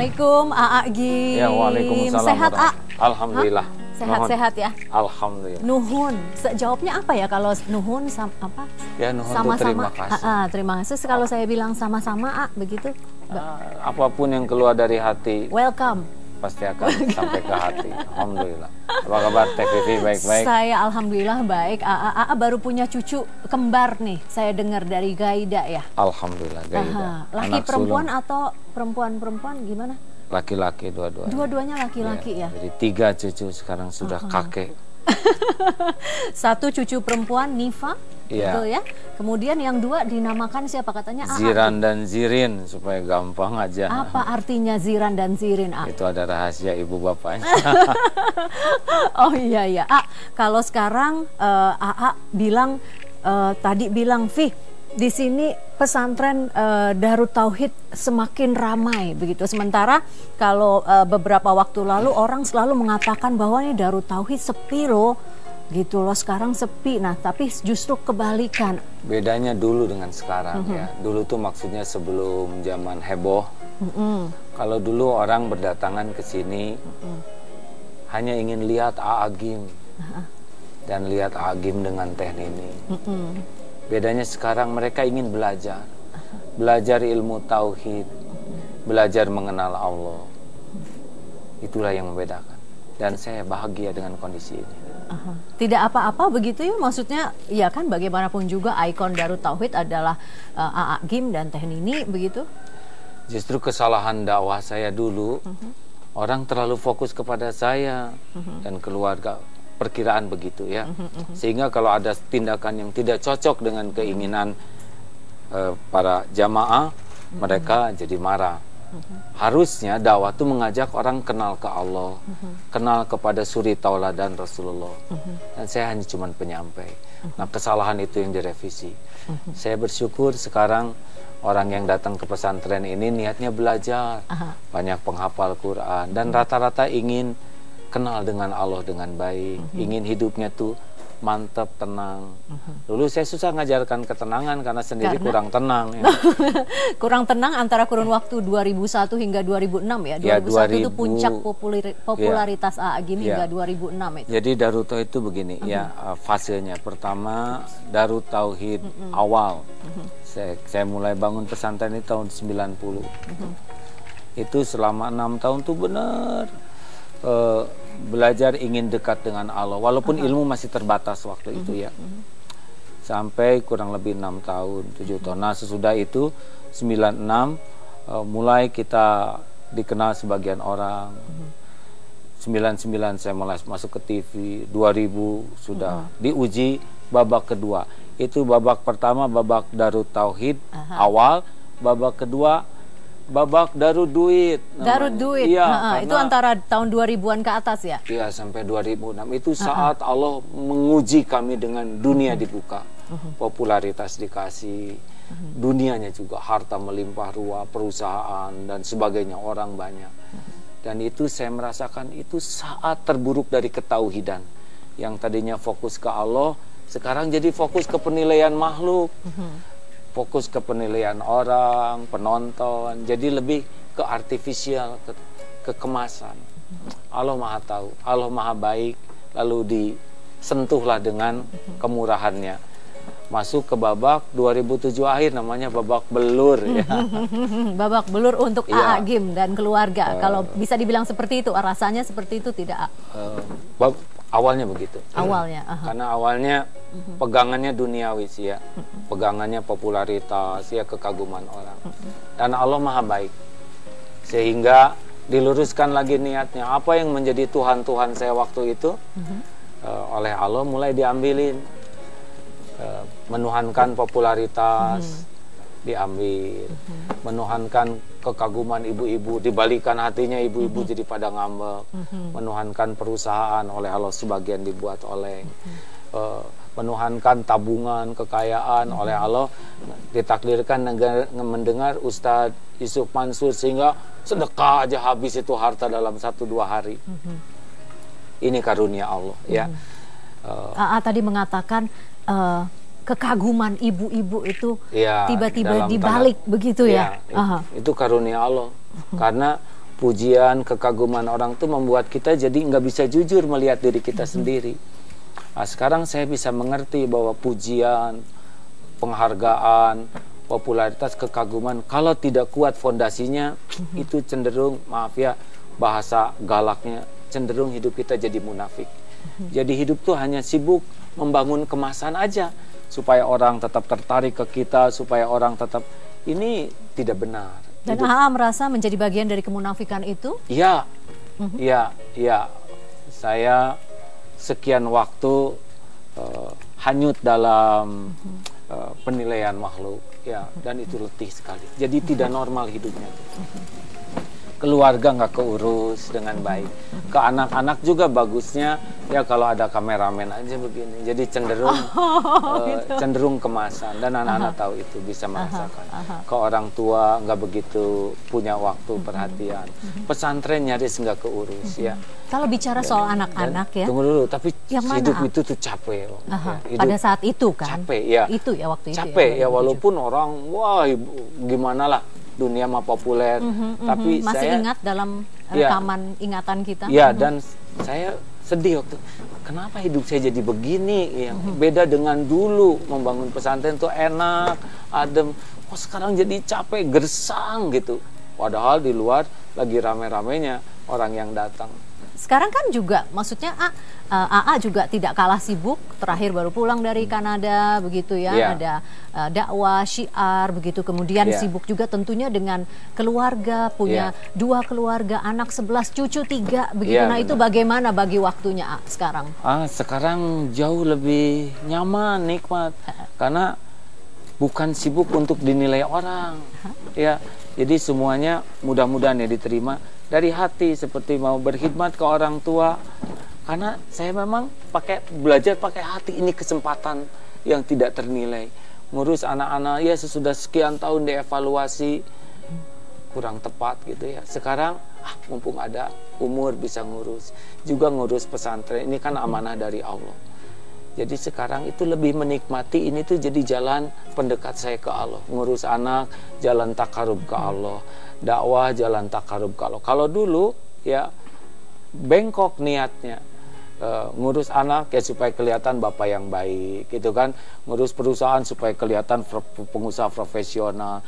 Assalamualaikum, Aa Gim. Ya, waalaikumsalam. Sehat, A? Alhamdulillah. Sehat-sehat ya? Alhamdulillah. Nuhun, jawabnya apa ya kalau nuhun apa? Ya, nuhun sama-sama. terima kasih. Terima kasih. Kalau saya bilang sama-sama, A, begitu? Apapun yang keluar dari hati, welcome. Pasti akan sampai ke hati. Alhamdulillah. Apa kabar Teh Vivi, baik-baik? Saya alhamdulillah baik. A baru punya cucu kembar nih. Saya dengar dari Gaida ya. Alhamdulillah, Gaida. Laki perempuan atau perempuan gimana? Laki-laki dua-duanya. Dua-duanya laki-laki ya. Jadi 3 cucu sekarang sudah kakek. 1 cucu perempuan Nifa, betul ya. Kemudian yang 2 dinamakan siapa katanya? Ziran dan Zirin, supaya gampang aja. Apa artinya Ziran dan Zirin, A? Itu ada rahasia ibu bapaknya. Oh iya. A, kalau sekarang AA bilang tadi bilang, Fi, di sini pesantren Darut Tauhid semakin ramai begitu. Sementara kalau beberapa waktu lalu orang selalu mengatakan bahwa ini Darut Tauhid sepi loh, gitu loh, sekarang sepi. Nah, tapi justru kebalikan. Bedanya dulu dengan sekarang ya. Dulu tuh maksudnya sebelum zaman heboh. Kalau dulu orang berdatangan ke sini hanya ingin lihat Aa Gim dan lihat Aa Gim dengan Teh Nini. Bedanya sekarang mereka ingin belajar. Belajar ilmu tauhid, belajar mengenal Allah. Itulah yang membedakan. Dan saya bahagia dengan kondisi ini. Tidak apa-apa begitu ya, maksudnya ya kan bagaimanapun juga ikon Darut Tauhid adalah Aa Gim dan Teh Nini begitu. Justru kesalahan dakwah saya dulu, orang terlalu fokus kepada saya dan keluarga. Perkiraan begitu ya, sehingga kalau ada tindakan yang tidak cocok dengan keinginan para jamaah, mereka jadi marah. Harusnya dakwah itu mengajak orang kenal ke Allah, kenal kepada suri tauladan Rasulullah. Dan saya hanya cuma penyampai. Nah, kesalahan itu yang direvisi. Saya bersyukur sekarang orang yang datang ke pesantren ini niatnya belajar, banyak penghafal Quran, dan rata-rata ingin kenal dengan Allah dengan baik, ingin hidupnya tuh mantap, tenang. Dulu saya susah ngajarkan ketenangan karena sendiri kurang tenang. Ya. Kurang tenang antara kurun waktu 2001 hingga 2006 ya. 2001 itu puncak popularitas Aa Gim hingga 2006 itu. Jadi Darut Tauhid itu begini ya, fasenya. Pertama Darut Tauhid awal. Saya mulai bangun pesantren ini tahun 90. Itu selama 6 tahun tuh benar. Belajar ingin dekat dengan Allah walaupun ilmu masih terbatas waktu itu ya, sampai kurang lebih 6 tahun 7 tahun. Nah, sesudah itu 96 mulai kita dikenal sebagian orang. 99 saya mulai masuk ke TV, 2000 sudah diuji babak kedua. Itu babak pertama babak Darut Tauhid awal, babak kedua babak Darut Duit. Darut Duit, iya, itu antara tahun 2000-an ke atas ya? Iya, sampai 2006. Itu saat Allah menguji kami dengan dunia dibuka. Popularitas dikasih, dunianya juga, harta melimpah ruah, perusahaan, dan sebagainya, orang banyak. Dan itu saya merasakan itu saat terburuk dari ketauhidan. Yang tadinya fokus ke Allah, sekarang jadi fokus ke penilaian makhluk. Fokus ke penilaian orang, penonton, jadi lebih ke artifisial, ke kemasan. Allah Maha tahu, Allah Maha baik, lalu disentuhlah dengan kemurahannya. Masuk ke babak 2007 akhir, namanya babak belur ya. Babak belur untuk Aa Gim dan keluarga. Kalau bisa dibilang seperti itu, rasanya seperti itu tidak? Awalnya begitu. Awalnya. Karena awalnya pegangannya duniawi sih ya. Pegangannya popularitas ya, kekaguman orang. Dan Allah Maha baik. Sehingga diluruskan lagi niatnya. Apa yang menjadi Tuhan-Tuhan saya waktu itu oleh Allah mulai diambilin. Menuhankan popularitas diambil. Menuhankan kekaguman ibu-ibu, dibalikan hatinya ibu-ibu jadi pada ngambek. Menuhankan perusahaan oleh Allah sebagian dibuat oleh menuhankan tabungan kekayaan oleh Allah, ditakdirkan mendengar Ustadz Yusuf Mansur sehingga sedekah aja habis itu harta dalam 1-2 hari. Ini karunia Allah ya. Tadi mengatakan kekaguman ibu-ibu itu ya, tiba-tiba dibalik begitu ya. Itu karunia Allah. Karena pujian, kekaguman orang tuh membuat kita jadi nggak bisa jujur melihat diri kita sendiri. Nah, sekarang saya bisa mengerti bahwa pujian, penghargaan, popularitas, kekaguman, kalau tidak kuat fondasinya, itu cenderung, maaf ya, bahasa galaknya, cenderung hidup kita jadi munafik. Jadi hidup tuh hanya sibuk membangun kemasan aja, supaya orang tetap tertarik ke kita, supaya orang tetap, ini tidak benar. Dan AA merasa menjadi bagian dari kemunafikan itu? Iya, iya. Saya sekian waktu hanyut dalam penilaian makhluk, ya, dan itu letih sekali. Jadi tidak normal hidupnya. Keluarga nggak keurus dengan baik. Ke anak-anak juga bagusnya ya kalau ada kameramen aja begini. Jadi cenderung kemasan, dan anak-anak tahu itu, bisa merasakan. Ke orang tua nggak begitu punya waktu perhatian. Pesantren nyaris nggak keurus ya. Kalau bicara soal anak-anak ya. Tunggu dulu, tapi hidup mana? itu tuh capek. Ya, pada saat itu kan. Capek ya. Itu ya waktu itu. Capek ya, walaupun orang wah gimana lah, dunia mah populer, tapi masih saya ingat dalam rekaman ingatan kita. Ya, dan saya sedih waktu, kenapa hidup saya jadi begini? Ya, beda dengan dulu, membangun pesantren tuh enak, adem. Kok sekarang jadi capek, gersang gitu. Padahal di luar lagi rame-ramenya orang yang datang. Sekarang kan juga, maksudnya AA juga tidak kalah sibuk. Terakhir baru pulang dari Kanada, begitu ya. Ada dakwah, syiar, begitu. Kemudian sibuk juga tentunya dengan keluarga, punya 2 keluarga, anak 11, cucu 3, begitu. Nah, itu bagaimana bagi waktunya sekarang? Sekarang jauh lebih nyaman, nikmat. Karena bukan sibuk untuk dinilai orang. Ya, jadi semuanya mudah-mudahan ya diterima dari hati, seperti mau berkhidmat ke orang tua. Karena saya memang belajar pakai hati, ini kesempatan yang tidak ternilai. Ngurus anak-anak ya sesudah sekian tahun dievaluasi kurang tepat gitu ya. Sekarang mumpung ada umur bisa ngurus. Juga ngurus pesantren, ini kan amanah dari Allah. Jadi sekarang itu lebih menikmati, ini tuh jadi jalan pendekat saya ke Allah. Ngurus anak, jalan takarub ke Allah. Dakwah, jalan takarub ke Allah. Kalau dulu ya bengkok niatnya. Ngurus anak ya supaya kelihatan bapak yang baik gitu kan. Ngurus perusahaan supaya kelihatan pengusaha profesional.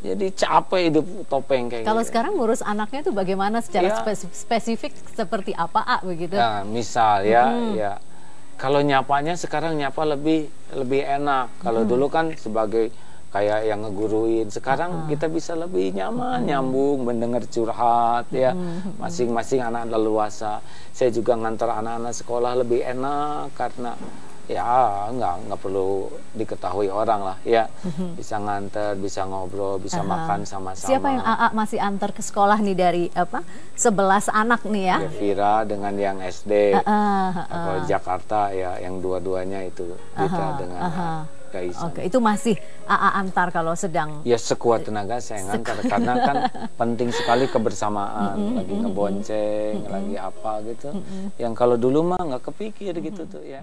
Jadi capek hidup topeng kayak Kalau gitu. Sekarang ngurus anaknya tuh bagaimana secara spesifik seperti apa begitu? Nah, misal ya kalau nyapanya sekarang nyapa lebih enak. Kalau dulu kan sebagai kayak yang ngeguruin, sekarang kita bisa lebih nyaman, nyambung, mendengar curhat ya. Masing-masing anak leluasa. Saya juga ngantar anak-anak sekolah lebih enak karena ya nggak perlu diketahui orang lah ya. Bisa ngantar, bisa ngobrol, bisa makan sama-sama. Siapa yang AA masih antar ke sekolah nih dari 11 anak nih ya? Vira dengan yang SD. Kalau Jakarta ya yang dua-duanya itu kita dengan Kaisa. Oke, itu masih AA antar kalau sedang. Ya sekuat tenaga saya ngantar karena kan penting sekali kebersamaan, lagi ngebonceng, lagi apa gitu. Yang kalau dulu mah nggak kepikir gitu tuh ya.